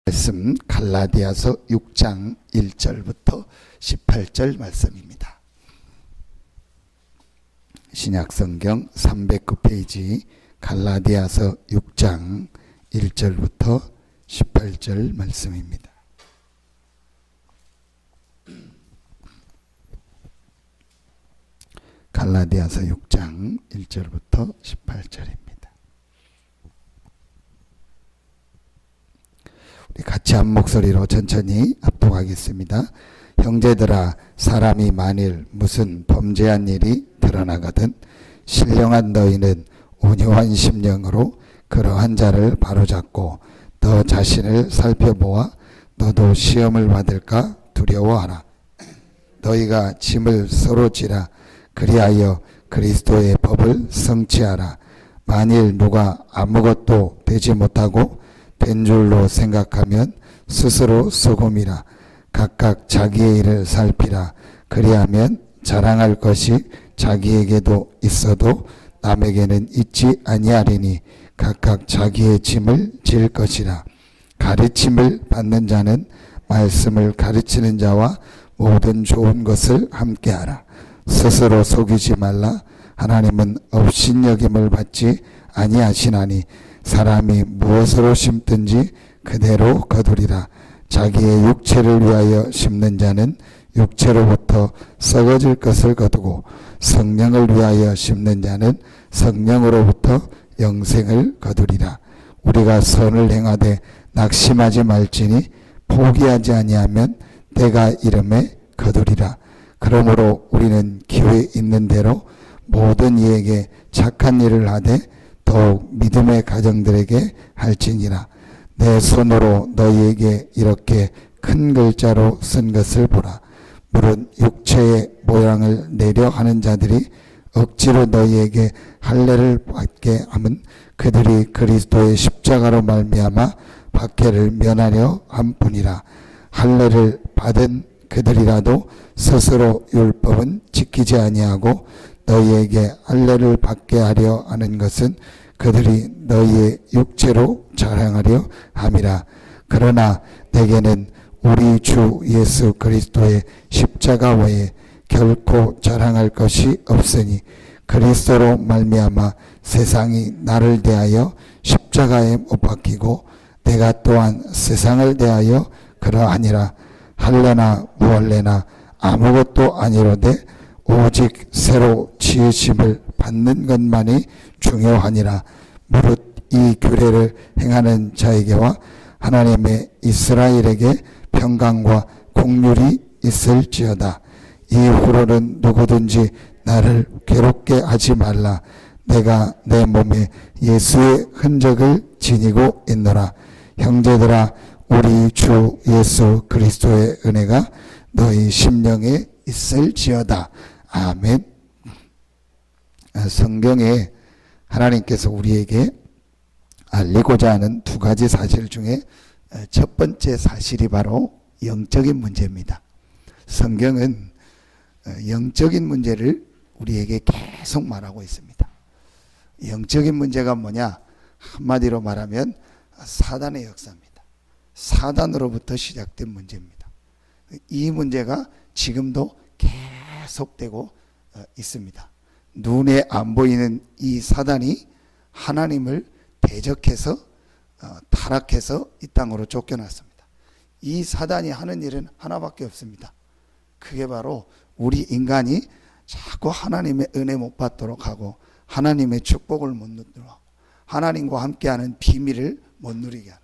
말씀 갈라디아서 6장 1절부터 18절 말씀입니다. 신약성경 309페이지 갈라디아서 6장 1절부터 18절 말씀입니다. 갈라디아서 6장 1절부터 18절입니다. 우리 같이 한 목소리로 천천히 압독하겠습니다. 형제들아, 사람이 만일 무슨 범죄한 일이 드러나거든 신령한 너희는 온유한 심령으로 그러한 자를 바로잡고 너 자신을 살펴보아 너도 시험을 받을까 두려워하라. 너희가 짐을 서로 지라. 그리하여 그리스도의 법을 성취하라. 만일 누가 아무것도 되지 못하고 된 줄로 생각하면 스스로 소금이라. 각각 자기의 일을 살피라. 그리하면 자랑할 것이 자기에게도 있어도 남에게는 있지 아니하리니 각각 자기의 짐을 질 것이라. 가르침을 받는 자는 말씀을 가르치는 자와 모든 좋은 것을 함께하라. 스스로 속이지 말라. 하나님은 업신여김을 받지 아니하시나니 사람이 무엇으로 심든지 그대로 거두리라. 자기의 육체를 위하여 심는 자는 육체로부터 썩어질 것을 거두고 성령을 위하여 심는 자는 성령으로부터 영생을 거두리라. 우리가 선을 행하되 낙심하지 말지니 포기하지 아니하면 때가 이름에 거두리라. 그러므로 우리는 기회 있는 대로 모든 이에게 착한 일을 하되 더욱 믿음의 가정들에게 할지니라. 내 손으로 너희에게 이렇게 큰 글자로 쓴 것을 보라. 물은 육체의 모양을 내려 하는 자들이 억지로 너희에게 할례를 받게 하면 그들이 그리스도의 십자가로 말미암아 박해를 면하려 함뿐이라. 할례를 받은 그들이라도 스스로 율법은 지키지 아니하고 너희에게 할례를 받게 하려 하는 것은 그들이 너희의 육체로 자랑하려 함이라. 그러나 내게는 우리 주 예수 그리스도의 십자가 외에 결코 자랑할 것이 없으니 그리스도로 말미암아 세상이 나를 대하여 십자가에 못 박히고 내가 또한 세상을 대하여 그러하니라. 할례나 무할례나 아무것도 아니로되 오직 새로 지으심을 받는 것만이 중요하니라. 무릇 이 규례를 행하는 자에게와 하나님의 이스라엘에게 평강과 공률이 있을지어다. 이후로는 누구든지 나를 괴롭게 하지 말라. 내가 내 몸에 예수의 흔적을 지니고 있노라. 형제들아, 우리 주 예수 그리스도의 은혜가 너희 심령에 있을지어다. 아멘. 성경에 하나님께서 우리에게 알리고자 하는 두 가지 사실 중에 첫 번째 사실이 바로 영적인 문제입니다. 성경은 영적인 문제를 우리에게 계속 말하고 있습니다. 영적인 문제가 뭐냐? 한마디로 말하면 사단의 역사입니다. 사단으로부터 시작된 문제입니다. 이 문제가 지금도 계속되고 있습니다. 눈에 안 보이는 이 사단이 하나님을 대적해서 타락해서 이 땅으로 쫓겨났습니다. 이 사단이 하는 일은 하나밖에 없습니다. 그게 바로 우리 인간이 자꾸 하나님의 은혜 못 받도록 하고 하나님의 축복을 못 누리도록 하고 하나님과 함께하는 비밀을 못 누리게 하는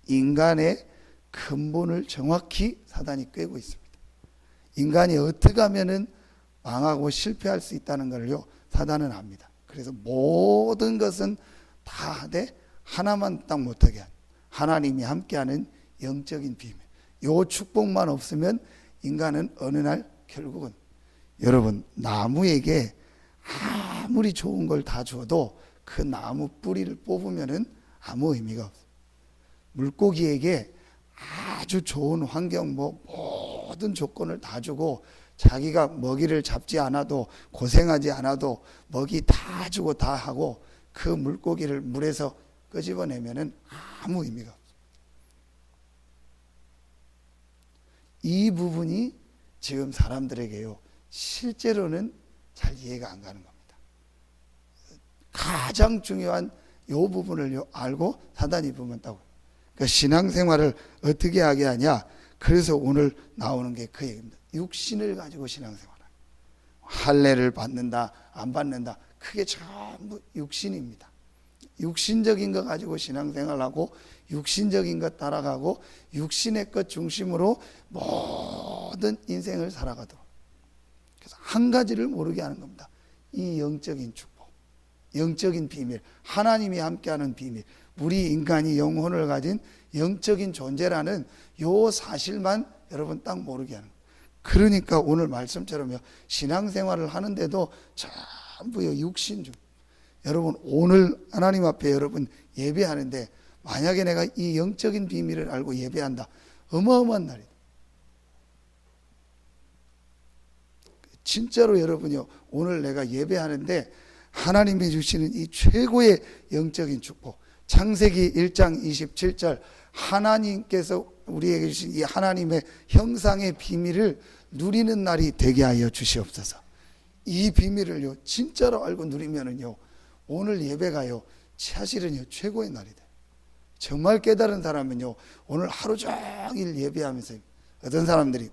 인간의 근본을 정확히 사단이 꿰고 있습니다. 인간이 어떻게 하면은 망하고 실패할 수 있다는 걸요 사단은 압니다. 그래서 모든 것은 다 하되 하나만 딱 못하게 하는 하나님이 함께하는 영적인 비밀. 요 축복만 없으면 인간은 어느 날 결국은 여러분 나무에게 아무리 좋은 걸 다 줘도 그 나무 뿌리를 뽑으면은 아무 의미가 없어요. 물고기에게 아주 좋은 환경 모든 조건을 다 주고 자기가 먹이를 잡지 않아도 고생하지 않아도 먹이 다 주고 다 하고 그 물고기를 물에서 끄집어내면은 아무 의미가 없어요. 이 부분이 지금 사람들에게요, 실제로는 잘 이해가 안 가는 겁니다. 가장 중요한 이 부분을 알고 사단이 부문다고. 그러니까 신앙생활을 어떻게 하게 하냐? 그래서 오늘 나오는 게 그 얘기입니다. 육신을 가지고 신앙생활. 할례를 받는다, 안 받는다, 그게 전부 육신입니다. 육신적인 거 가지고 신앙생활하고 육신적인 것 따라가고 육신의 것 중심으로 모든 인생을 살아가도록. 그래서 한 가지를 모르게 하는 겁니다. 이 영적인 축복, 영적인 비밀, 하나님이 함께하는 비밀, 우리 인간이 영혼을 가진 영적인 존재라는 요 사실만 여러분 딱 모르게 하는 거예요. 그러니까 오늘 말씀처럼요, 신앙생활을 하는데도 전부요 육신 중. 여러분 오늘 하나님 앞에 여러분 예배하는데 만약에 내가 이 영적인 비밀을 알고 예배한다, 어마어마한 날이다. 진짜로 여러분요, 오늘 내가 예배하는데 하나님이 주시는 이 최고의 영적인 축복, 창세기 1장 27절, 하나님께서 우리에게 주신 이 하나님의 형상의 비밀을 누리는 날이 되게 하여 주시옵소서. 이 비밀을요 진짜로 알고 누리면은요, 오늘 예배가요 사실은요 최고의 날이 돼요. 정말 깨달은 사람은요 오늘 하루 종일 예배하면서, 어떤 사람들이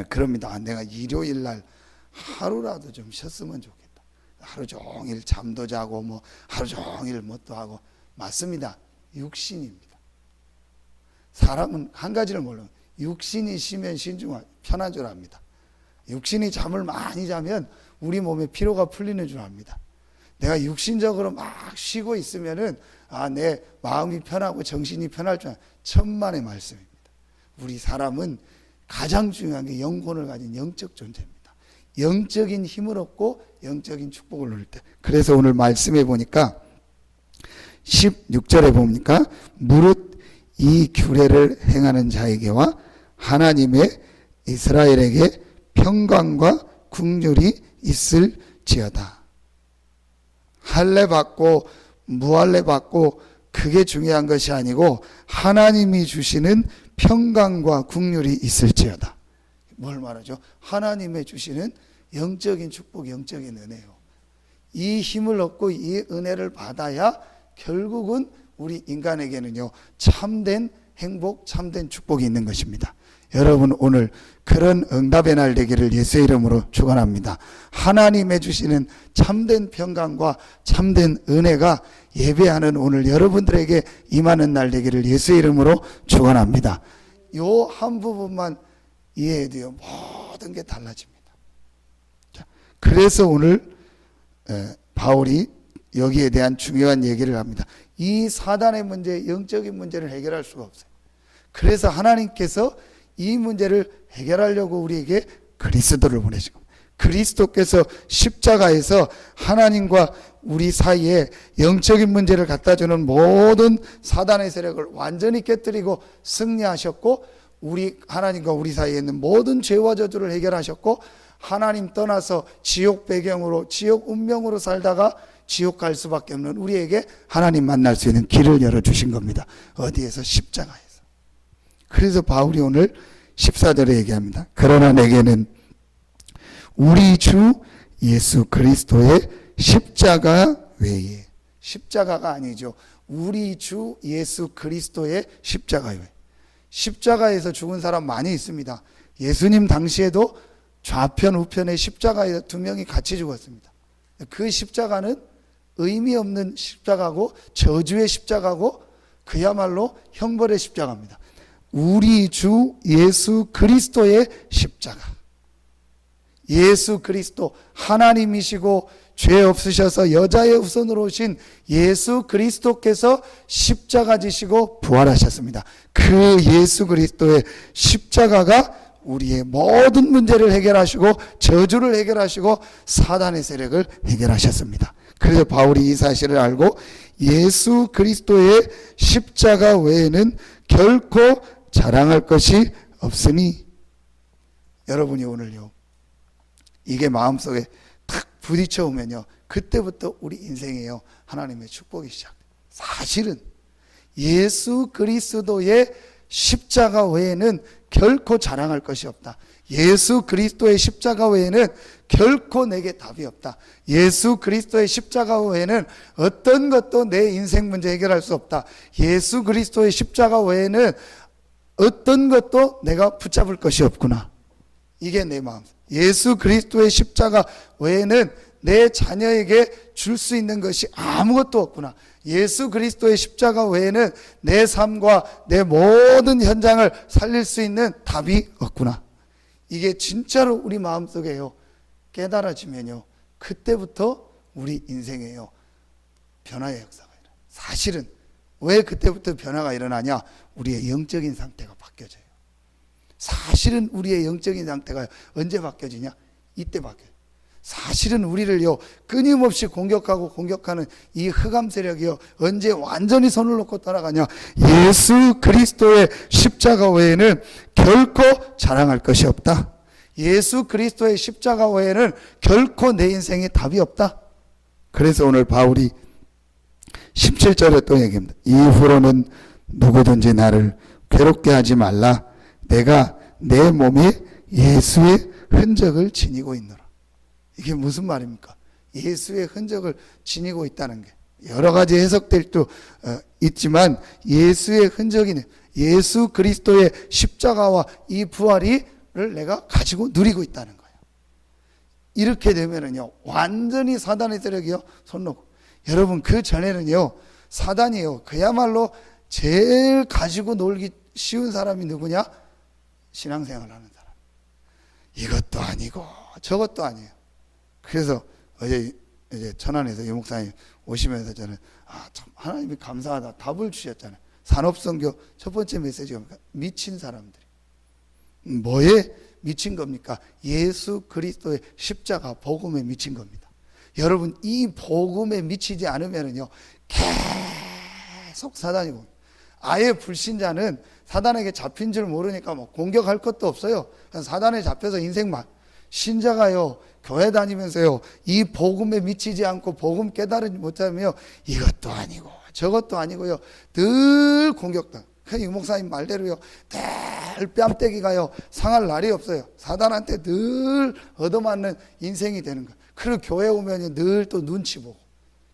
그럽니다. 내가 일요일 날 하루라도 좀 쉬었으면 좋겠다. 하루 종일 잠도 자고 뭐 하루 종일 뭣도 하고. 맞습니다. 육신입니다. 사람은 한 가지를 몰라요. 육신이 쉬면 편한 줄 압니다. 육신이 잠을 많이 자면 우리 몸에 피로가 풀리는 줄 압니다. 내가 육신적으로 막 쉬고 있으면은 내 마음이 편하고 정신이 편할 줄 압니다. 천만의 말씀입니다. 우리 사람은 가장 중요한 게 영혼을 가진 영적 존재입니다. 영적인 힘을 얻고 영적인 축복을 누릴 때. 그래서 오늘 말씀해 보니까 16절에 보니까 무릇 이 규례를 행하는 자에게와 하나님의 이스라엘에게 평강과 긍휼이 있을지어다. 할례 받고 무할례 받고 그게 중요한 것이 아니고 하나님이 주시는 평강과 긍휼이 있을지어다. 뭘 말하죠? 하나님의 주시는 영적인 축복, 영적인 은혜요. 이 힘을 얻고 이 은혜를 받아야 결국은 우리 인간에게는요 참된 행복, 참된 축복이 있는 것입니다. 여러분 오늘 그런 응답의 날 되기를 예수의 이름으로 축원합니다. 하나님의 주시는 참된 평강과 참된 은혜가 예배하는 오늘 여러분들에게 임하는 날 되기를 예수의 이름으로 축원합니다. 요 한 부분만 이해해도요 모든 게 달라집니다. 자, 그래서 오늘 바울이 여기에 대한 중요한 얘기를 합니다. 이 사단의 문제, 영적인 문제를 해결할 수가 없어요. 그래서 하나님께서 이 문제를 해결하려고 우리에게 그리스도를 보내신 겁니다. 그리스도께서 십자가에서 하나님과 우리 사이에 영적인 문제를 갖다주는 모든 사단의 세력을 완전히 깨뜨리고 승리하셨고, 우리 하나님과 우리 사이에 있는 모든 죄와 저주를 해결하셨고, 하나님 떠나서 지옥 배경으로 지옥 운명으로 살다가 지옥 갈 수밖에 없는 우리에게 하나님 만날 수 있는 길을 열어주신 겁니다. 어디에서? 십자가에서. 그래서 바울이 오늘 14절에 얘기합니다. 그러나 내게는 우리 주 예수 그리스도의 십자가 외에, 십자가가 아니죠. 우리 주 예수 그리스도의 십자가 외에. 십자가에서 죽은 사람 많이 있습니다. 예수님 당시에도 좌편 우편에 십자가에 두 명이 같이 죽었습니다. 그 십자가는 의미 없는 십자가고 저주의 십자가고 그야말로 형벌의 십자가입니다. 우리 주 예수 그리스도의 십자가. 예수 그리스도 하나님이시고 죄 없으셔서 여자의 후손으로 오신 예수 그리스도께서 십자가 지시고 부활하셨습니다. 그 예수 그리스도의 십자가가 우리의 모든 문제를 해결하시고 저주를 해결하시고 사단의 세력을 해결하셨습니다. 그래서 바울이 이 사실을 알고 예수 그리스도의 십자가 외에는 결코 자랑할 것이 없으니, 여러분이 오늘요 이게 마음속에 탁 부딪혀 오면요 그때부터 우리 인생에요 하나님의 축복이 시작돼요. 사실은 예수 그리스도의 십자가 외에는 결코 자랑할 것이 없다. 예수 그리스도의 십자가 외에는 결코 내게 답이 없다. 예수 그리스도의 십자가 외에는 어떤 것도 내 인생 문제 해결할 수 없다. 예수 그리스도의 십자가 외에는 어떤 것도 내가 붙잡을 것이 없구나. 이게 내 마음. 예수 그리스도의 십자가 외에는 내 자녀에게 줄 수 있는 것이 아무것도 없구나. 예수 그리스도의 십자가 외에는 내 삶과 내 모든 현장을 살릴 수 있는 답이 없구나. 이게 진짜로 우리 마음속에요 깨달아지면요, 그때부터 우리 인생에요 변화의 역사가 일어나요. 사실은 왜 그때부터 변화가 일어나냐? 우리의 영적인 상태가 바뀌어져요. 사실은 우리의 영적인 상태가 언제 바뀌어지냐? 이때 바뀌어요. 사실은 우리를요 끊임없이 공격하는 이 흑암 세력이요 언제 완전히 손을 놓고 떠나가냐? 예수 그리스도의 십자가 외에는 결코 자랑할 것이 없다. 예수 그리스도의 십자가 외에는 결코 내 인생에 답이 없다. 그래서 오늘 바울이 17절에 또 얘기합니다. 이후로는 누구든지 나를 괴롭게 하지 말라. 내가 내 몸에 예수의 흔적을 지니고 있노라. 이게 무슨 말입니까? 예수의 흔적을 지니고 있다는 게 여러 가지 해석될 수도 있지만 예수의 흔적이네. 예수 그리스도의 십자가와 이 부활을 내가 가지고 누리고 있다는 거예요. 이렇게 되면은요 완전히 사단의 세력이요 손 놓고. 여러분 그 전에는요 사단이요 그야말로 제일 가지고 놀기 쉬운 사람이 누구냐? 신앙생활 하는 사람. 이것도 아니고 저것도 아니에요. 그래서 어제 이제 천안에서 유 목사님 오시면서 저는 참 하나님이 감사하다 답을 주셨잖아요. 산업선교 첫 번째 메시지가 미친 사람들이. 뭐에 미친 겁니까? 예수 그리스도의 십자가 복음에 미친 겁니다. 여러분 이 복음에 미치지 않으면요 계속 사단이 봅니다. 아예 불신자는 사단에게 잡힌 줄 모르니까 뭐 공격할 것도 없어요. 사단에 잡혀서 인생만. 신자가요 교회 다니면서요 이 복음에 미치지 않고 복음 깨달지 못하면 이것도 아니고 저것도 아니고요 늘 공격당. 유 목사님 말대로요 늘 뺨때기가요 상할 날이 없어요. 사단한테 늘 얻어맞는 인생이 되는 거예요. 그리고 교회 오면 늘 또 눈치 보고,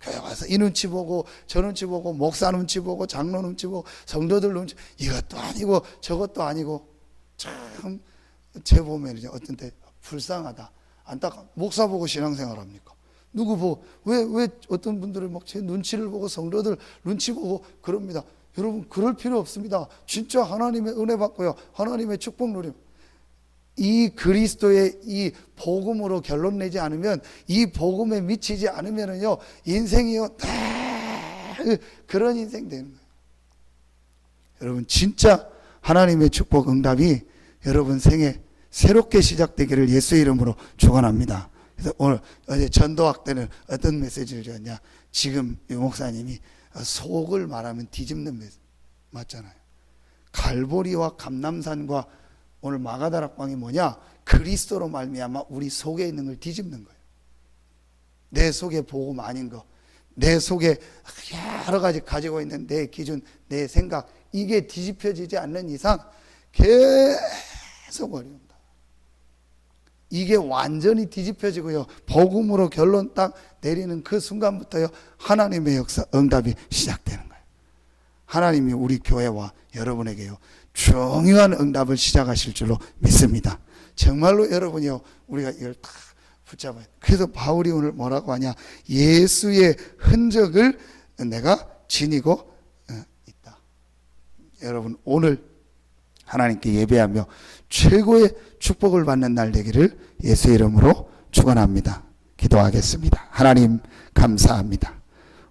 교회 와서 이 눈치 보고 저 눈치 보고 목사 눈치 보고 장로 눈치 보고 성도들 눈치, 이것도 아니고 저것도 아니고. 참 제 보면 이제 어떤 때 불쌍하다, 안타까. 목사 보고 신앙생활 합니까? 누구 보고? 왜 어떤 분들은 막 제 눈치를 보고 성도들 눈치 보고 그럽니다. 여러분 그럴 필요 없습니다. 진짜 하나님의 은혜 받고요 하나님의 축복 누림. 이 그리스도의 이 복음으로 결론 내지 않으면, 이 복음에 미치지 않으면은요 인생이요 그런 인생 되는 거예요. 여러분 진짜 하나님의 축복 응답이 여러분 생에 새롭게 시작되기를 예수의 이름으로 축원합니다. 그래서 오늘 어제 전도학 때는 어떤 메시지를 줬냐? 지금 유 목사님이 속을 말하면 뒤집는 메시지 맞잖아요. 갈보리와 감람산과 오늘 마가다락방이 뭐냐? 그리스도로 말미암아 우리 속에 있는 걸 뒤집는 거예요. 내 속에 복음 아닌 거, 내 속에 여러 가지 가지고 있는 내 기준, 내 생각, 이게 뒤집혀지지 않는 이상 계속 어려운다. 이게 완전히 뒤집혀지고요 복음으로 결론 딱 내리는 그 순간부터요 하나님의 역사 응답이 시작되는 거예요. 하나님이 우리 교회와 여러분에게요 중요한 응답을 시작하실 줄로 믿습니다. 정말로 여러분이요 우리가 이걸 다 붙잡아야 돼. 그래서 바울이 오늘 뭐라고 하냐? 예수의 흔적을 내가 지니고 있다. 여러분 오늘 하나님께 예배하며 최고의 축복을 받는 날 되기를 예수의 이름으로 축원합니다. 기도하겠습니다. 하나님 감사합니다.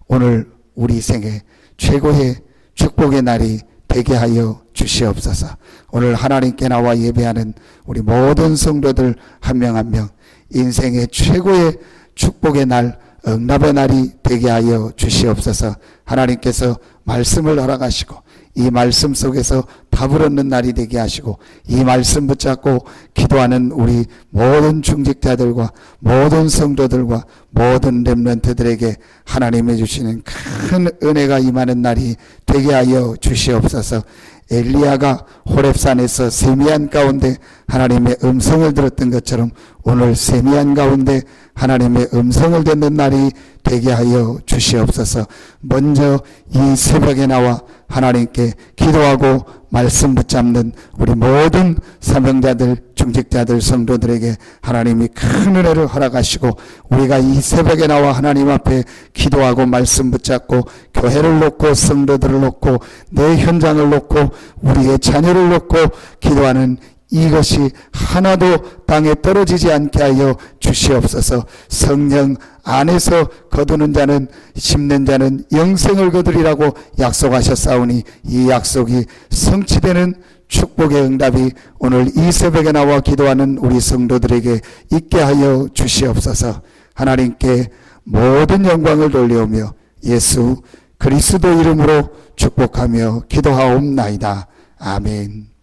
오늘 우리 생에 최고의 축복의 날이 되게 하여 주시옵소서. 오늘 하나님께 나와 예배하는 우리 모든 성도들 한 명 한 명 인생의 최고의 축복의 날, 응답의 날이 되게 하여 주시옵소서. 하나님께서 말씀을 허락하시고 이 말씀 속에서 답을 얻는 날이 되게 하시고, 이 말씀 붙잡고 기도하는 우리 모든 중직자들과 모든 성도들과 모든 렘넌트들에게 하나님이 주시는 큰 은혜가 임하는 날이 되게 하여 주시옵소서. 엘리야가 호렙산에서 세미한 가운데 하나님의 음성을 들었던 것처럼 오늘 세미한 가운데 하나님의 음성을 듣는 날이 되게 하여 주시옵소서. 먼저 이 새벽에 나와 하나님께 기도하고 말씀 붙잡는 우리 모든 사명자들, 중직자들, 성도들에게 하나님이 큰 은혜를 허락하시고, 우리가 이 새벽에 나와 하나님 앞에 기도하고 말씀 붙잡고 교회를 놓고 성도들을 놓고 내 현장을 놓고 우리의 자녀를 놓고 기도하는 이것이 하나도 땅에 떨어지지 않게 하여 주시옵소서. 성령 안에서 거두는 자는, 심는 자는 영생을 거두리라고 약속하셨사오니 이 약속이 성취되는 축복의 응답이 오늘 이 새벽에 나와 기도하는 우리 성도들에게 있게 하여 주시옵소서. 하나님께 모든 영광을 돌려오며 예수 그리스도 이름으로 축복하며 기도하옵나이다. 아멘.